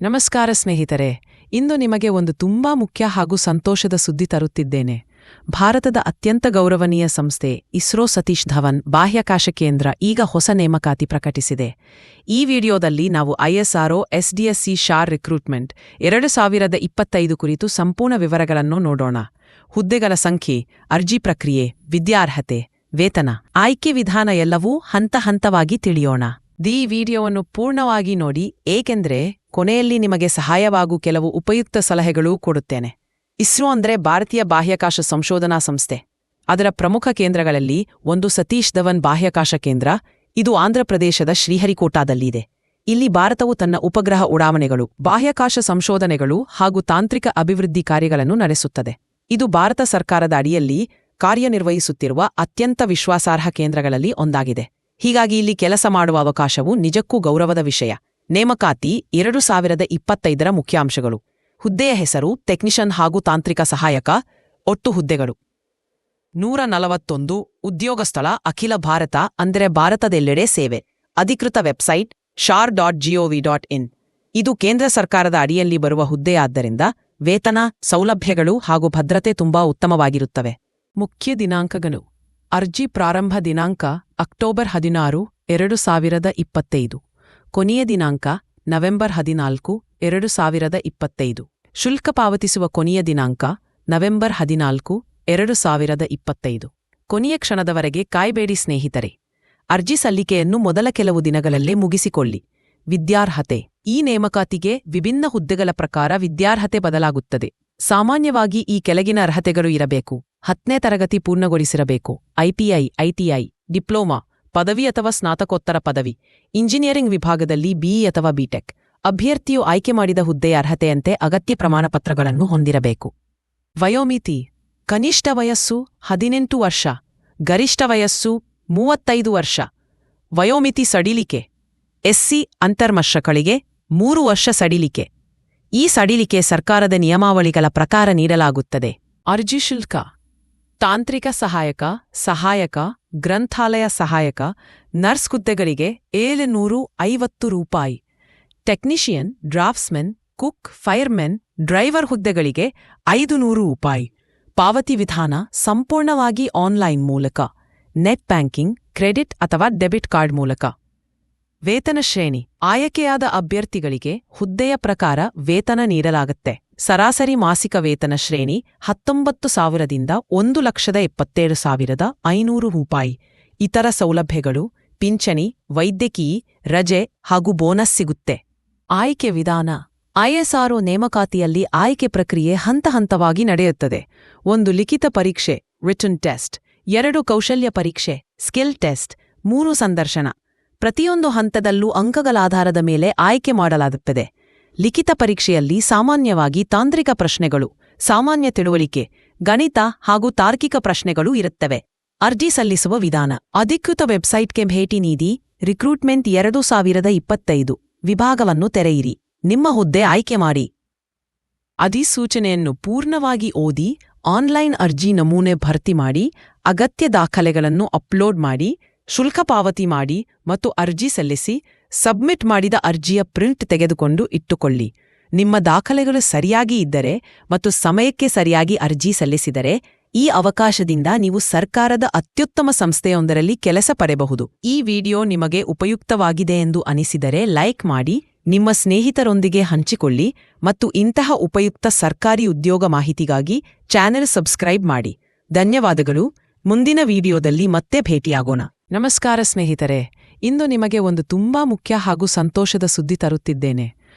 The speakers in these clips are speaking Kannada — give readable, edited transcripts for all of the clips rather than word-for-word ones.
ನಮಸ್ಕಾರ ಸ್ನೇಹಿತರೆ, ಇಂದು ನಿಮಗೆ ಒಂದು ತುಂಬಾ ಮುಖ್ಯ ಹಾಗೂ ಸಂತೋಷದ ಸುದ್ದಿ ತರುತ್ತಿದ್ದೇನೆ. ಭಾರತದ ಅತ್ಯಂತ ಗೌರವನೀಯ ಸಂಸ್ಥೆ ಇಸ್ರೋ ಸತೀಶ್ ಧವನ್ ಬಾಹ್ಯಾಕಾಶ ಕೇಂದ್ರ ಈಗ ಹೊಸ ನೇಮಕಾತಿ ಪ್ರಕಟಿಸಿದೆ. ಈ ವಿಡಿಯೋದಲ್ಲಿ ನಾವು ISRO SDSC ಶಾರ್ ರಿಕ್ರೂಟ್ಮೆಂಟ್ 2025 ಕುರಿತು ಸಂಪೂರ್ಣ ವಿವರಗಳನ್ನು ನೋಡೋಣ. ಹುದ್ದೆಗಳ ಸಂಖ್ಯೆ, ಅರ್ಜಿ ಪ್ರಕ್ರಿಯೆ, ವಿದ್ಯಾರ್ಹತೆ, ವೇತನ, ಆಯ್ಕೆ ವಿಧಾನ ಎಲ್ಲವೂ ಹಂತ ಹಂತವಾಗಿ ತಿಳಿಯೋಣ. ಈ ವಿಡಿಯೋವನ್ನು ಪೂರ್ಣವಾಗಿ ನೋಡಿ, ಏಕೆಂದರೆ ಕೊನೆಯಲ್ಲಿ ನಿಮಗೆ ಸಹಾಯವಾಗು ಕೆಲವು ಉಪಯುಕ್ತ ಸಲಹೆಗಳೂ ಕೊಡುತ್ತೇನೆ. ಇಸ್ರೋ ಅಂದ್ರೆ ಭಾರತೀಯ ಬಾಹ್ಯಾಕಾಶ ಸಂಶೋಧನಾ ಸಂಸ್ಥೆ. ಅದರ ಪ್ರಮುಖ ಕೇಂದ್ರಗಳಲ್ಲಿ ಒಂದು ಸತೀಶ್ ಧವನ್ ಬಾಹ್ಯಾಕಾಶ ಕೇಂದ್ರ. ಇದು ಆಂಧ್ರಪ್ರದೇಶದ ಶ್ರೀಹರಿಕೋಟಾದಲ್ಲಿದೆ. ಇಲ್ಲಿ ಭಾರತವು ತನ್ನ ಉಪಗ್ರಹ ಉಡಾವಣೆಗಳು, ಬಾಹ್ಯಾಕಾಶ ಸಂಶೋಧನೆಗಳು ಹಾಗೂ ತಾಂತ್ರಿಕ ಅಭಿವೃದ್ಧಿ ಕಾರ್ಯಗಳನ್ನು ನಡೆಸುತ್ತದೆ. ಇದು ಭಾರತ ಸರ್ಕಾರದ ಅಡಿಯಲ್ಲಿ ಕಾರ್ಯನಿರ್ವಹಿಸುತ್ತಿರುವ ಅತ್ಯಂತ ವಿಶ್ವಾಸಾರ್ಹ ಕೇಂದ್ರಗಳಲ್ಲಿ ಒಂದಾಗಿದೆ. ಹೀಗಾಗಿ ಇಲ್ಲಿ ಕೆಲಸ ಮಾಡುವ ಅವಕಾಶವು ನಿಜಕ್ಕೂ ಗೌರವದ ವಿಷಯ. ನೇಮಕಾತಿ 2025 ಮುಖ್ಯಾಂಶಗಳು. ಹುದ್ದೆಯ ಹೆಸರು ಟೆಕ್ನಿಷಿಯನ್ ಹಾಗೂ ತಾಂತ್ರಿಕ ಸಹಾಯಕ. ಒಟ್ಟು ಹುದ್ದೆಗಳು 141. ಉದ್ಯೋಗ ಸ್ಥಳ ಅಖಿಲ ಭಾರತ, ಅಂದರೆ ಭಾರತದೆಲ್ಲೆಡೆ ಸೇವೆ. ಅಧಿಕೃತ ವೆಬ್ಸೈಟ್ shar.gov.in. ಇದು ಕೇಂದ್ರ ಸರ್ಕಾರದ ಅಡಿಯಲ್ಲಿ ಬರುವ ಹುದ್ದೆಯಾದ್ದರಿಂದ ವೇತನ, ಸೌಲಭ್ಯಗಳು ಹಾಗೂ ಭದ್ರತೆ ತುಂಬಾ ಉತ್ತಮವಾಗಿರುತ್ತವೆ. ಮುಖ್ಯ ದಿನಾಂಕಗಳು. ಅರ್ಜಿ ಪ್ರಾರಂಭ ದಿನಾಂಕ ಅಕ್ಟೋಬರ್ 16, 2025. ಕೊನೆಯ ದಿನಾಂಕ ನವೆಂಬರ್ 14, 2025. ಶುಲ್ಕ ಪಾವತಿಸುವ ಕೊನೆಯ ದಿನಾಂಕ ನವೆಂಬರ್ 14, 2025. ಕೊನೆಯ ಕ್ಷಣದವರೆಗೆ ಕಾಯ್ಬೇಡಿ ಸ್ನೇಹಿತರೆ. ಅರ್ಜಿ ಸಲ್ಲಿಕೆಯನ್ನು ಮೊದಲ ಕೆಲವು ದಿನಗಳಲ್ಲೇ ಮುಗಿಸಿಕೊಳ್ಳಿ. ವಿದ್ಯಾರ್ಹತೆ. ಈ ನೇಮಕಾತಿಗೆ ವಿಭಿನ್ನ ಹುದ್ದೆಗಳ ಪ್ರಕಾರ ವಿದ್ಯಾರ್ಹತೆ ಬದಲಾಗುತ್ತದೆ. ಸಾಮಾನ್ಯವಾಗಿ ಈ ಕೆಳಗಿನ ಅರ್ಹತೆಗಳು ಇರಬೇಕು. 10ನೇ ತರಗತಿ ಪೂರ್ಣಗೊಳಿಸಿರಬೇಕು. IPI, ITI, ಡಿಪ್ಲೊಮಾ, ಪದವಿ ಅಥವಾ ಸ್ನಾತಕೋತ್ತರ ಪದವಿ, ಇಂಜಿನಿಯರಿಂಗ್ ವಿಭಾಗದಲ್ಲಿ BE ಅಥವಾ BTech. ಅಭ್ಯರ್ಥಿಯು ಆಯ್ಕೆ ಮಾಡಿದ ಹುದ್ದೆಯ ಅರ್ಹತೆಯಂತೆ ಅಗತ್ಯ ಪ್ರಮಾಣಪತ್ರಗಳನ್ನು ಹೊಂದಿರಬೇಕು. ವಯೋಮಿತಿ. ಕನಿಷ್ಠ ವಯಸ್ಸು 18 ವರ್ಷ, ಗರಿಷ್ಠ ವಯಸ್ಸು 35 ವರ್ಷ. ವಯೋಮಿತಿ ಸಡಿಲಿಕೆ. SC ಅಂತರ್ಮರ್ಷಕಳಿಗೆ 3 ವರ್ಷ ಸಡಿಲಿಕೆ. ಈ ಸಡಿಲಿಕೆ ಸರ್ಕಾರದ ನಿಯಮಾವಳಿಗಳ ಪ್ರಕಾರ ನೀಡಲಾಗುತ್ತದೆ. ಅರ್ಜಿ ಶುಲ್ಕ. ತಾಂತ್ರಿಕ ಸಹಾಯಕ, ಗ್ರಂಥಾಲಯ ಸಹಾಯಕ, ನರ್ಸ್ ಹುದ್ದೆಗಳಿಗೆ 750 ರೂಪಾಯಿ. ಟೆಕ್ನಿಷಿಯನ್, ಡ್ರಾಫ್ಟ್ಸ್ಮನ್, ಕುಕ್, ಫೈರ್ಮೆನ್, ಡ್ರೈವರ್ ಹುದ್ದೆಗಳಿಗೆ 500 ರೂಪಾಯಿ. ಪಾವತಿ ವಿಧಾನ ಸಂಪೂರ್ಣವಾಗಿ ಆನ್ಲೈನ್ ಮೂಲಕ, ನೆಟ್ ಬ್ಯಾಂಕಿಂಗ್, ಕ್ರೆಡಿಟ್ ಅಥವಾ ಡೆಬಿಟ್ ಕಾರ್ಡ್ ಮೂಲಕ. ವೇತನ ಶ್ರೇಣಿ. ಆಯ್ಕೆಯಾದ ಅಭ್ಯರ್ಥಿಗಳಿಗೆ ಹುದ್ದೆಯ ಪ್ರಕಾರ ವೇತನ ನೀಡಲಾಗುತ್ತೆ. ಸರಾಸರಿ ಮಾಸಿಕ ವೇತನ ಶ್ರೇಣಿ 19,000ದಿಂದ 1,77,500 ರೂಪಾಯಿ. ಇತರ ಸೌಲಭ್ಯಗಳು, ಪಿಂಚಣಿ, ವೈದ್ಯಕೀಯ, ರಜೆ ಹಾಗೂ ಬೋನಸ್ ಸಿಗುತ್ತೆ. ಆಯ್ಕೆ ವಿಧಾನ. ISRO ನೇಮಕಾತಿಯಲ್ಲಿ ಆಯ್ಕೆ ಪ್ರಕ್ರಿಯೆ ಹಂತ ಹಂತವಾಗಿ ನಡೆಯುತ್ತದೆ. 1 ಲಿಖಿತ ಪರೀಕ್ಷೆ, ರಿಟನ್ ಟೆಸ್ಟ್. 2 ಕೌಶಲ್ಯ ಪರೀಕ್ಷೆ, ಸ್ಕಿಲ್ ಟೆಸ್ಟ್. 3 ಸಂದರ್ಶನ. ಪ್ರತಿಯೊಂದು ಹಂತದಲ್ಲೂ ಅಂಕಗಳಾಧಾರದ ಮೇಲೆ ಆಯ್ಕೆ ಮಾಡಲಾಗುತ್ತದೆ. ಲಿಖಿತ ಪರೀಕ್ಷೆಯಲ್ಲಿ ಸಾಮಾನ್ಯವಾಗಿ ತಾಂತ್ರಿಕ ಪ್ರಶ್ನೆಗಳು, ಸಾಮಾನ್ಯ ತಿಳುವಳಿಕೆ, ಗಣಿತ ಹಾಗೂ ತಾರ್ಕಿಕ ಪ್ರಶ್ನೆಗಳು ಇರುತ್ತವೆ. ಅರ್ಜಿ ಸಲ್ಲಿಸುವ ವಿಧಾನ. ಅಧಿಕೃತ ವೆಬ್ಸೈಟ್ಗೆ ಭೇಟಿ ನೀಡಿ ರಿಕ್ರೂಟ್ಮೆಂಟ್ 2025 ವಿಭಾಗವನ್ನು ತೆರೆಯಿರಿ. ನಿಮ್ಮ ಹುದ್ದೆ ಆಯ್ಕೆ ಮಾಡಿ. ಅಧಿಸೂಚನೆಯನ್ನು ಪೂರ್ಣವಾಗಿ ಓದಿ, ಆನ್ಲೈನ್ ಅರ್ಜಿ ನಮೂನೆ ಭರ್ತಿ ಮಾಡಿ, ಅಗತ್ಯ ದಾಖಲೆಗಳನ್ನು ಅಪ್ಲೋಡ್ ಮಾಡಿ, ಶುಲ್ಕ ಪಾವತಿ ಮಾಡಿ ಮತ್ತು ಅರ್ಜಿ ಸಲ್ಲಿಸಿ. ಸಬ್ಮಿಟ್ ಮಾಡಿದ ಅರ್ಜಿಯ ಪ್ರಿಂಟ್ ತೆಗೆದುಕೊಂಡು ಇಟ್ಟುಕೊಳ್ಳಿ. ನಿಮ್ಮ ದಾಖಲೆಗಳು ಸರಿಯಾಗಿ ಇದ್ದರೆ ಮತ್ತು ಸಮಯಕ್ಕೆ ಸರಿಯಾಗಿ ಅರ್ಜಿ ಸಲ್ಲಿಸಿದರೆ ಈ ಅವಕಾಶದಿಂದ ನೀವು ಸರ್ಕಾರದ ಅತ್ಯುತ್ತಮ ಸಂಸ್ಥೆಯೊಂದರಲ್ಲಿ ಕೆಲಸ ಪಡೆಯಬಹುದು. ಈ ವಿಡಿಯೋ ನಿಮಗೆ ಉಪಯುಕ್ತವಾಗಿದೆ ಎಂದು ಅನಿಸಿದರೆ ಲೈಕ್ ಮಾಡಿ, ನಿಮ್ಮ ಸ್ನೇಹಿತರೊಂದಿಗೆ ಹಂಚಿಕೊಳ್ಳಿ ಮತ್ತು ಇಂತಹ ಉಪಯುಕ್ತ ಸರ್ಕಾರಿ ಉದ್ಯೋಗ ಮಾಹಿತಿಗಾಗಿ ಚಾನೆಲ್ ಸಬ್ಸ್ಕ್ರೈಬ್ ಮಾಡಿ. ಧನ್ಯವಾದಗಳು. ಮುಂದಿನ ವಿಡಿಯೋದಲ್ಲಿ ಮತ್ತೆ ಭೇಟಿಯಾಗೋಣ. ನಮಸ್ಕಾರ ಸ್ನೇಹಿತರೆ, ಇಂದು ನಿಮಗೆ ಒಂದು ತುಂಬಾ ಮುಖ್ಯ ಹಾಗೂ ಸಂತೋಷದ ಸುದ್ದಿ ತರುತ್ತಿದ್ದೇನೆ.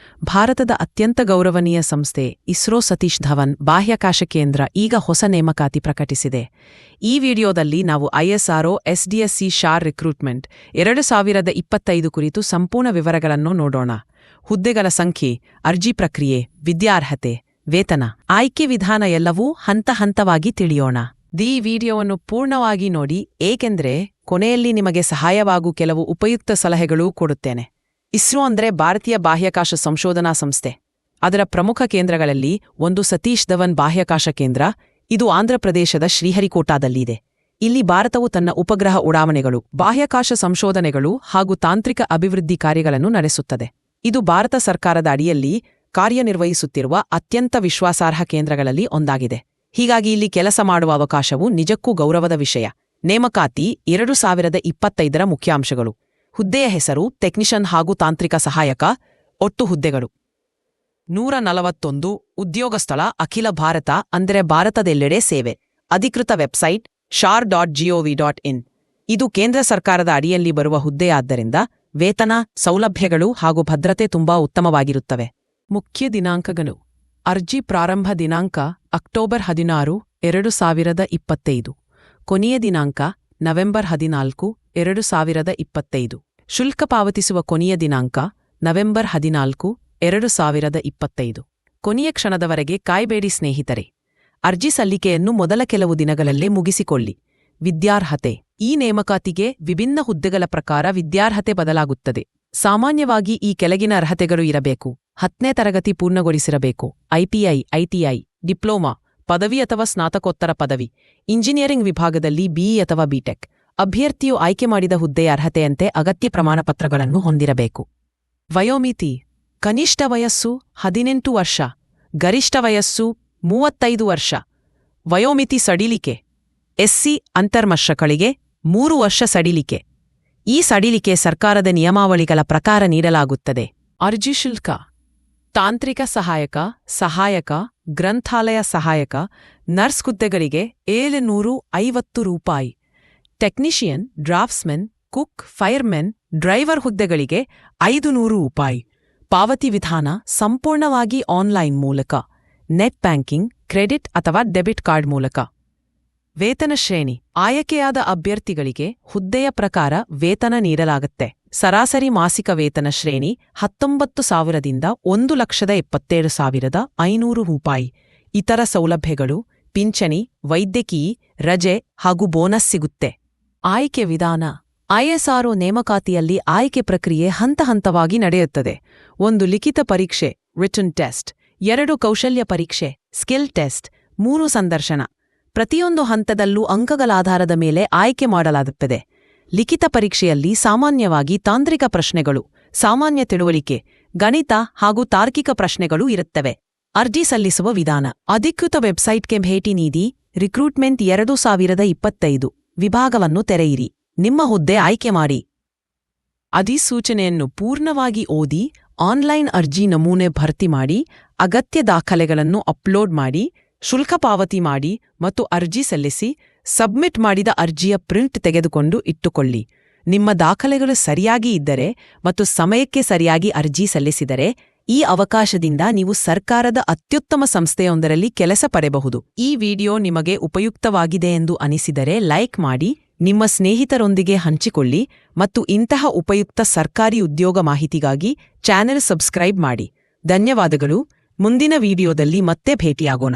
ಭಾರತದ ಅತ್ಯಂತ ಗೌರವನೀಯ ಸಂಸ್ಥೆ ಇಸ್ರೋ ಸತೀಶ್ ಧವನ್ ಬಾಹ್ಯಾಕಾಶ ಕೇಂದ್ರ ಈಗ ಹೊಸ ನೇಮಕಾತಿ ಪ್ರಕಟಿಸಿದೆ. ಈ ವಿಡಿಯೋದಲ್ಲಿ ನಾವು ISRO SDSC ಶಾರ್ ರಿಕ್ರೂಟ್ಮೆಂಟ್ 2025 ಕುರಿತು ಸಂಪೂರ್ಣ ವಿವರಗಳನ್ನು ನೋಡೋಣ. ಹುದ್ದೆಗಳ ಸಂಖ್ಯೆ, ಅರ್ಜಿ ಪ್ರಕ್ರಿಯೆ, ವಿದ್ಯಾರ್ಹತೆ, ವೇತನ, ಆಯ್ಕೆ ವಿಧಾನ ಎಲ್ಲವೂ ಹಂತ ಹಂತವಾಗಿ ತಿಳಿಯೋಣ. ಈ ವಿಡಿಯೋವನ್ನು ಪೂರ್ಣವಾಗಿ ನೋಡಿ, ಏಕೆಂದರೆ ಕೊನೆಯಲ್ಲಿ ನಿಮಗೆ ಸಹಾಯವಾಗು ಕೆಲವು ಉಪಯುಕ್ತ ಸಲಹೆಗಳೂ ಕೊಡುತ್ತೇನೆ. ಇಸ್ರೋ ಅಂದ್ರೆ ಭಾರತೀಯ ಬಾಹ್ಯಾಕಾಶ ಸಂಶೋಧನಾ ಸಂಸ್ಥೆ. ಅದರ ಪ್ರಮುಖ ಕೇಂದ್ರಗಳಲ್ಲಿ ಒಂದು ಸತೀಶ್ ಧವನ್ ಬಾಹ್ಯಾಕಾಶ ಕೇಂದ್ರ. ಇದು ಆಂಧ್ರಪ್ರದೇಶದ ಶ್ರೀಹರಿಕೋಟಾದಲ್ಲಿದೆ. ಇಲ್ಲಿ ಭಾರತವು ತನ್ನ ಉಪಗ್ರಹ ಉಡಾವಣೆಗಳು, ಬಾಹ್ಯಾಕಾಶ ಸಂಶೋಧನೆಗಳು ಹಾಗೂ ತಾಂತ್ರಿಕ ಅಭಿವೃದ್ಧಿ ಕಾರ್ಯಗಳನ್ನು ನಡೆಸುತ್ತದೆ. ಇದು ಭಾರತ ಸರ್ಕಾರದ ಅಡಿಯಲ್ಲಿ ಕಾರ್ಯನಿರ್ವಹಿಸುತ್ತಿರುವ ಅತ್ಯಂತ ವಿಶ್ವಾಸಾರ್ಹ ಕೇಂದ್ರಗಳಲ್ಲಿ ಒಂದಾಗಿದೆ. ಹೀಗಾಗಿ ಇಲ್ಲಿ ಕೆಲಸ ಮಾಡುವ ಅವಕಾಶವು ನಿಜಕ್ಕೂ ಗೌರವದ ವಿಷಯ. ನೇಮಕಾತಿ 2025ರ ಮುಖ್ಯಾಂಶಗಳು. ಹುದ್ದೆಯ ಹೆಸರು ಟೆಕ್ನಿಷಿಯನ್ ಹಾಗೂ ತಾಂತ್ರಿಕ ಸಹಾಯಕ. ಒಟ್ಟು ಹುದ್ದೆಗಳು 141. ಉದ್ಯೋಗ ಸ್ಥಳ ಅಖಿಲ ಭಾರತ, ಅಂದರೆ ಭಾರತದೆಲ್ಲೆಡೆ ಸೇವೆ. ಅಧಿಕೃತ ವೆಬ್ಸೈಟ್ shar.gov.in. ಇದು ಕೇಂದ್ರ ಸರ್ಕಾರದ ಅಡಿಯಲ್ಲಿ ಬರುವ ಹುದ್ದೆಯಾದ್ದರಿಂದ ವೇತನ, ಸೌಲಭ್ಯಗಳು ಹಾಗೂ ಭದ್ರತೆ ತುಂಬಾ ಉತ್ತಮವಾಗಿರುತ್ತವೆ. ಮುಖ್ಯ ದಿನಾಂಕಗಳು. ಅರ್ಜಿ ಪ್ರಾರಂಭ ದಿನಾಂಕ ಅಕ್ಟೋಬರ್ 16, 2025. ಕೊನೆಯ ದಿನಾಂಕ ನವೆಂಬರ್ 14, 2025. ಶುಲ್ಕ ಪಾವತಿಸುವ ಕೊನೆಯ ದಿನಾಂಕ ನವೆಂಬರ್ 14, 2025. ಕೊನೆಯ ಕ್ಷಣದವರೆಗೆ ಕಾಯ್ಬೇಡಿ ಸ್ನೇಹಿತರೆ. ಅರ್ಜಿ ಸಲ್ಲಿಕೆಯನ್ನು ಮೊದಲ ಕೆಲವು ದಿನಗಳಲ್ಲೇ ಮುಗಿಸಿಕೊಳ್ಳಿ. ವಿದ್ಯಾರ್ಹತೆ. ಈ ನೇಮಕಾತಿಗೆ ವಿಭಿನ್ನ ಹುದ್ದೆಗಳ ಪ್ರಕಾರ ವಿದ್ಯಾರ್ಹತೆ ಬದಲಾಗುತ್ತದೆ. ಸಾಮಾನ್ಯವಾಗಿ ಈ ಕೆಳಗಿನ ಅರ್ಹತೆಗಳು ಇರಬೇಕು. 10ನೇ ತರಗತಿ ಪೂರ್ಣಗೊಳಿಸಿರಬೇಕು. ITI, ಡಿಪ್ಲೊಮಾ, ಪದವಿ ಅಥವಾ ಸ್ನಾತಕೋತ್ತರ ಪದವಿ, ಇಂಜಿನಿಯರಿಂಗ್ ವಿಭಾಗದಲ್ಲಿ BE ಅಥವಾ BTech. ಅಭ್ಯರ್ಥಿಯು ಆಯ್ಕೆ ಮಾಡಿದ ಹುದ್ದೆಯ ಅರ್ಹತೆಯಂತೆ ಅಗತ್ಯ ಪ್ರಮಾಣಪತ್ರಗಳನ್ನು ಹೊಂದಿರಬೇಕು. ವಯೋಮಿತಿ. ಕನಿಷ್ಠ ವಯಸ್ಸು 18 ವರ್ಷ, ಗರಿಷ್ಠ ವಯಸ್ಸು 35 ವರ್ಷ. ವಯೋಮಿತಿ ಸಡಿಲಿಕೆ. SC ಅಂತರ್ಮರ್ಷಗಳಿಗೆ 3 ವರ್ಷ ಸಡಿಲಿಕೆ. ಈ ಸಡಿಲಿಕೆ ಸರ್ಕಾರದ ನಿಯಮಾವಳಿಗಳ ಪ್ರಕಾರ ನೀಡಲಾಗುತ್ತದೆ. ಅರ್ಜಿ ಶುಲ್ಕ. ತಾಂತ್ರಿಕ ಸಹಾಯಕ, ಗ್ರಂಥಾಲಯ ಸಹಾಯಕ, ನರ್ಸ್ ಹುದ್ದೆಗಳಿಗೆ 750 ರೂಪಾಯಿ. ಟೆಕ್ನಿಷಿಯನ್, ಡ್ರಾಫ್ಟ್ಸ್ಮನ್, ಕುಕ್, ಫೈರ್ಮೆನ್, ಡ್ರೈವರ್ ಹುದ್ದೆಗಳಿಗೆ 500 ರೂಪಾಯಿ. ಪಾವತಿ ವಿಧಾನ ಸಂಪೂರ್ಣವಾಗಿ ಆನ್ಲೈನ್ ಮೂಲಕ, ನೆಟ್ ಬ್ಯಾಂಕಿಂಗ್, ಕ್ರೆಡಿಟ್ ಅಥವಾ ಡೆಬಿಟ್ ಕಾರ್ಡ್ ಮೂಲಕ. ವೇತನ ಶ್ರೇಣಿ. ಆಯ್ಕೆಯಾದ ಅಭ್ಯರ್ಥಿಗಳಿಗೆ ಹುದ್ದೆಯ ಪ್ರಕಾರ ವೇತನ ನೀಡಲಾಗುತ್ತೆ. ಸರಾಸರಿ ಮಾಸಿಕ ವೇತನ ಶ್ರೇಣಿ 19,000ದಿಂದ 1,77,500 ರೂಪಾಯಿ. ಇತರ ಸೌಲಭ್ಯಗಳು, ಪಿಂಚಣಿ, ವೈದ್ಯಕೀಯ, ರಜೆ ಹಾಗೂ ಬೋನಸ್ ಸಿಗುತ್ತೆ. ಆಯ್ಕೆ ವಿಧಾನ. ISRO ನೇಮಕಾತಿಯಲ್ಲಿ ಆಯ್ಕೆ ಪ್ರಕ್ರಿಯೆ ಹಂತಹಂತವಾಗಿ ನಡೆಯುತ್ತದೆ. 1 ಲಿಖಿತ ಪರೀಕ್ಷೆ, ರಿಟನ್ ಟೆಸ್ಟ್. 2 ಕೌಶಲ್ಯ ಪರೀಕ್ಷೆ, ಸ್ಕಿಲ್ ಟೆಸ್ಟ್. 3 ಸಂದರ್ಶನ. ಪ್ರತಿಯೊಂದು ಹಂತದಲ್ಲೂ ಅಂಕಗಳಾಧಾರದ ಮೇಲೆ ಆಯ್ಕೆ ಮಾಡಲಾಗುತ್ತದೆ. ಲಿಖಿತ ಪರೀಕ್ಷೆಯಲ್ಲಿ ಸಾಮಾನ್ಯವಾಗಿ ತಾಂತ್ರಿಕ ಪ್ರಶ್ನೆಗಳು, ಸಾಮಾನ್ಯ ತಿಳುವಳಿಕೆ, ಗಣಿತ ಹಾಗೂ ತಾರ್ಕಿಕ ಪ್ರಶ್ನೆಗಳು ಇರುತ್ತವೆ. ಅರ್ಜಿ ಸಲ್ಲಿಸುವ ವಿಧಾನ. ಅಧಿಕೃತ ವೆಬ್ಸೈಟ್ಗೆ ಭೇಟಿ ನೀಡಿ ರಿಕ್ರೂಟ್ಮೆಂಟ್ 2025 ವಿಭಾಗವನ್ನು ತೆರೆಯಿರಿ. ನಿಮ್ಮ ಹುದ್ದೆ ಆಯ್ಕೆ ಮಾಡಿ. ಅಧಿಸೂಚನೆಯನ್ನು ಪೂರ್ಣವಾಗಿ ಓದಿ, ಆನ್ಲೈನ್ ಅರ್ಜಿ ನಮೂನೆ ಭರ್ತಿ ಮಾಡಿ, ಅಗತ್ಯ ದಾಖಲೆಗಳನ್ನು ಅಪ್ಲೋಡ್ ಮಾಡಿ, ಶುಲ್ಕ ಪಾವತಿ ಮಾಡಿ ಮತ್ತು ಅರ್ಜಿ ಸಲ್ಲಿಸಿ. ಸಬ್ಮಿಟ್ ಮಾಡಿದ ಅರ್ಜಿಯ ಪ್ರಿಂಟ್ ತೆಗೆದುಕೊಂಡು ಇಟ್ಟುಕೊಳ್ಳಿ. ನಿಮ್ಮ ದಾಖಲೆಗಳು ಸರಿಯಾಗಿ ಇದ್ದರೆ ಮತ್ತು ಸಮಯಕ್ಕೆ ಸರಿಯಾಗಿ ಅರ್ಜಿ ಸಲ್ಲಿಸಿದರೆ ಈ ಅವಕಾಶದಿಂದ ನೀವು ಸರ್ಕಾರದ ಅತ್ಯುತ್ತಮ ಸಂಸ್ಥೆಯೊಂದರಲ್ಲಿ ಕೆಲಸ ಪಡೆಯಬಹುದು. ಈ ವಿಡಿಯೋ ನಿಮಗೆ ಉಪಯುಕ್ತವಾಗಿದೆ ಎಂದು ಅನಿಸಿದರೆ ಲೈಕ್ ಮಾಡಿ, ನಿಮ್ಮ ಸ್ನೇಹಿತರೊಂದಿಗೆ ಹಂಚಿಕೊಳ್ಳಿ ಮತ್ತು ಇಂತಹ ಉಪಯುಕ್ತ ಸರ್ಕಾರಿ ಉದ್ಯೋಗ ಮಾಹಿತಿಗಾಗಿ ಚಾನೆಲ್ ಸಬ್ಸ್ಕ್ರೈಬ್ ಮಾಡಿ. ಧನ್ಯವಾದಗಳು. ಮುಂದಿನ ವಿಡಿಯೋದಲ್ಲಿ ಮತ್ತೆ ಭೇಟಿಯಾಗೋಣ.